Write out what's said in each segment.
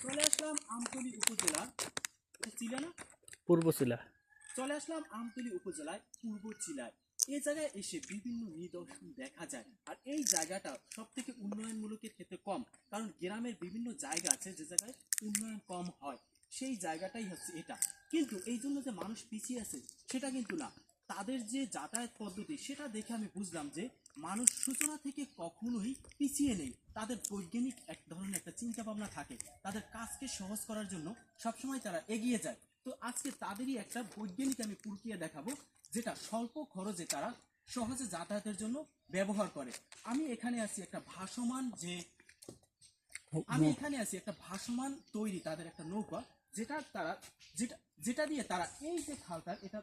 চলে আসলাম আমতলী উপজেলার চিলা না পূর্ব শিলা। চলে আসলাম আমতলী উপজেলায় পূর্ব চিলায়। এই জায়গায় এসে বিভিন্ন নিদর্শন দেখা যায়। আর এই জায়গাটা সব থেকে উন্নয়নমূলকের ক্ষেত্রে কম, কারণ গ্রামের বিভিন্ন জায়গা আছে যে জায়গায় উন্নয়ন কম হয়, সেই জায়গাটাই হচ্ছে এটা। কিন্তু এই জন্য যে মানুষ পিছিয়ে আছে সেটা কিন্তু না, তাদের যে যাতায়াত পদ্ধতি সেটা দেখে আমি বুঝলাম যে মানুষ সূচনা থেকে কখনোই পিছিয়ে নেই। তাদের বৈজ্ঞানিক এক ধরনের একটা চিন্তা ভাবনা থাকে, তাদের কাজকে সহজ করার জন্য সবসময় তারা এগিয়ে যায়। তো আজকে তাদেরই একটা বৈজ্ঞানিক আমি প্রক্রিয়া দেখাবো, যেটা স্বল্প খরচে তারা সহজে যাতায়াতের জন্য ব্যবহার করে। আমি এখানে আছি একটা ভাসমান তৈরি তাদের একটা নৌকা, যেটা তারা যেটা যেটা দিয়ে তারা এই যে খালটার এটা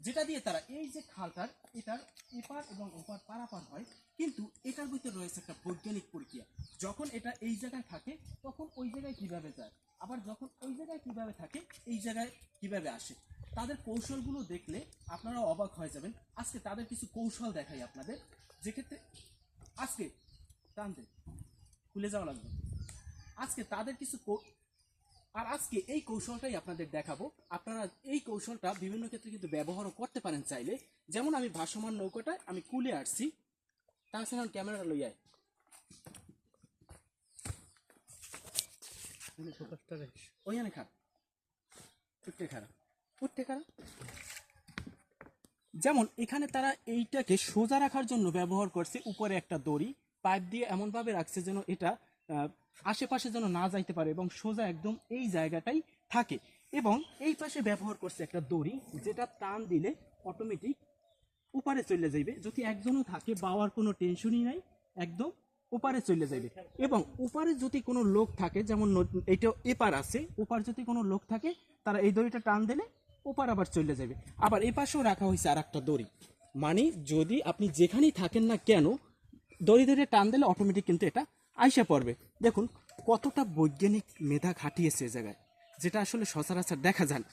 যেটা দিয়ে তারা এই যে খালটার এটার এপার এবং ওপার পারাপার হয়। কিন্তু এটার ভিতরে রয়েছে একটা বৈজ্ঞানিক প্রক্রিয়া। যখন এটা এই জায়গায় থাকে তখন ওই জায়গায় কিভাবে যায়, আবার যখন ওই জায়গায় কিভাবে থাকে এই জায়গায় কিভাবে আসে। তাদের কৌশলগুলো দেখলে আপনারা অবাক হয়ে যাবেন। আজকে তাদের কিছু কৌশল দেখাই আপনাদের, যেক্ষেত্রে আজকে টানতে খুলে যাওয়া লাগবে। আজকে তাদের কিছু আজকে এই কৌশলটাই আপনাদের দেখাবো। আপনারা এই কৌশলটা বিভিন্ন ক্ষেত্রে কিন্তু ব্যবহারও করতে পারেন চাইলে। যেমন আমি ভাসমান নৌকাটা আমি কুলে আসছি, তাছাড়া ক্যামেরাটা লইয়ায় ওইখানে খারাপ উঠতে খারাপ। যেমন এখানে তারা এইটাকে সোজা রাখার জন্য ব্যবহার করছে উপরে একটা দড়ি, পাইপ দিয়ে এমনভাবে রাখছে যেন এটা আশেপাশে যেন না যাইতে পারে এবং সোজা একদম এই জায়গাটাই থাকে। এবং এই পাশে ব্যবহার করছে একটা দড়ি, যেটা টান দিলে অটোমেটিক উপরে চলে যাইবে। যদি একজনও থাকে বাওয়ার কোনো টেনশনই নাই, একদম ওপারে চলে যাবে। এবং ওপারে যদি কোনো লোক থাকে, যেমন এইটা এপার আছে, ওপার যদি কোনো লোক থাকে তারা এই দড়িটা টান দিলে ওপার আবার চলে যাবে। আবার এ পাশেও রাখা হয়েছে আর একটা দড়ি, মানে যদি আপনি যেখানেই থাকেন না কেন দড়ি ধরে টান দিলে অটোমেটিক কিন্তু এটা আইসা পড়বে। দেখুন কতটা বৈজ্ঞানিক মেধা খাটিয়েছে এ জায়গায়, যেটা আসলে সচরাচর দেখা যায় না,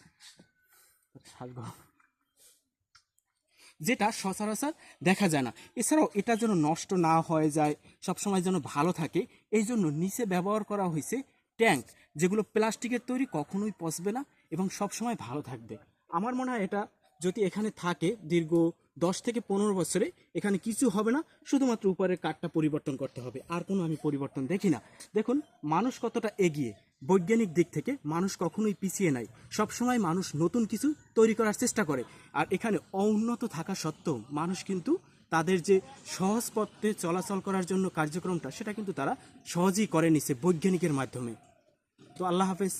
যেটা সচরাচর দেখা যায় না। এছাড়াও এটা যেন নষ্ট না হয়ে যায়, সবসময় যেন ভালো থাকে, এই জন্য নিচে ব্যবহার করা হয়েছে ট্যাঙ্ক, যেগুলো প্লাস্টিকের তৈরি, কখনোই পচবে না এবং সবসময় ভালো থাকবে। আমার মনে হয় এটা যদি এখানে থাকে দীর্ঘ 10 থেকে 15 বছরে এখানে কিছু হবে না, শুধুমাত্র উপরের কাঠটা পরিবর্তন করতে হবে, আর কোনো আমি পরিবর্তন দেখি না। দেখুন মানুষ কতটা এগিয়ে, বৈজ্ঞানিক দিক থেকে মানুষ কখনোই পিছিয়ে নাই, সবসময় মানুষ নতুন কিছু তৈরি করার চেষ্টা করে। আর এখানে অউন্নত থাকা সত্ত্বেও মানুষ কিন্তু তাদের যে সহজ পথে চলাচল করার জন্য কার্যক্রমটা সেটা কিন্তু তারা সহজেই করে নিছে বৈজ্ঞানিকের মাধ্যমে। তো আল্লাহ হাফেজ।